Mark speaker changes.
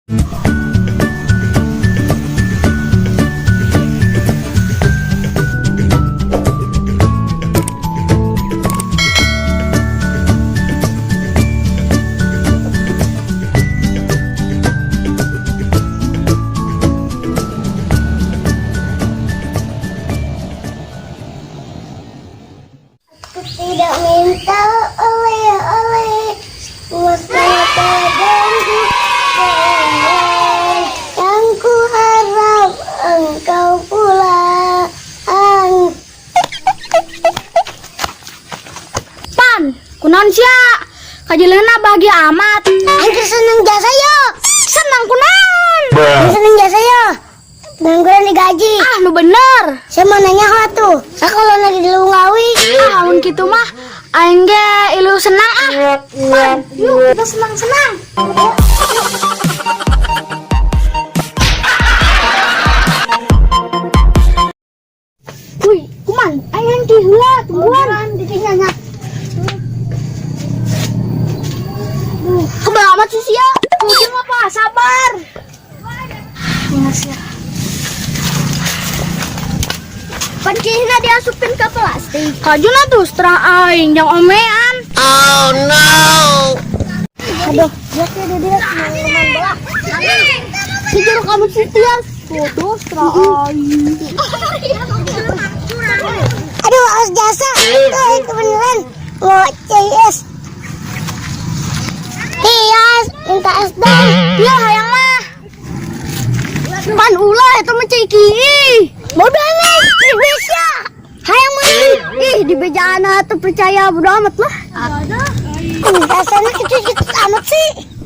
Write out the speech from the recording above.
Speaker 1: Tidak minta oleh-oleh, waspada padaku yang ku harap engkau pulang.
Speaker 2: Pan, kunaon sia? Kajelena bahagia amat.
Speaker 1: Angker seneng jasa yo.
Speaker 2: Senang kunaon?
Speaker 1: Seneng jasa yo. Dan kurang digaji.
Speaker 2: Ah, lu bener.
Speaker 1: Saya mau nanya apa tuh? Saya kalau lagi di Lungawi.
Speaker 2: Ah, mun kitu mah aing ge ilu senang ah. Pan, yuk kita senang-senang. Wih, kuman, aing ki heula tungguan di nya. Kebal amat sih sia. Ujung apa? Sabar. Makasih. Pancihna diasupin ke plastik. Kajuna tuh setelah aing yang omean.
Speaker 1: Oh no. Aduh, dia teman bola.
Speaker 2: Si jeruk kamu sitias. Tuh setelah aing.
Speaker 1: Aduh, harus jasa. Itu beneran. Mau CS. Tias, minta es dong.
Speaker 2: Ya hayang mah. Pan ulah itu mah ceki.
Speaker 1: Bodoh nih, bisa.
Speaker 2: Hayang mah. Ih, di bejana tuh percaya bodo amat lah.
Speaker 1: Dasarnya itu amat sih.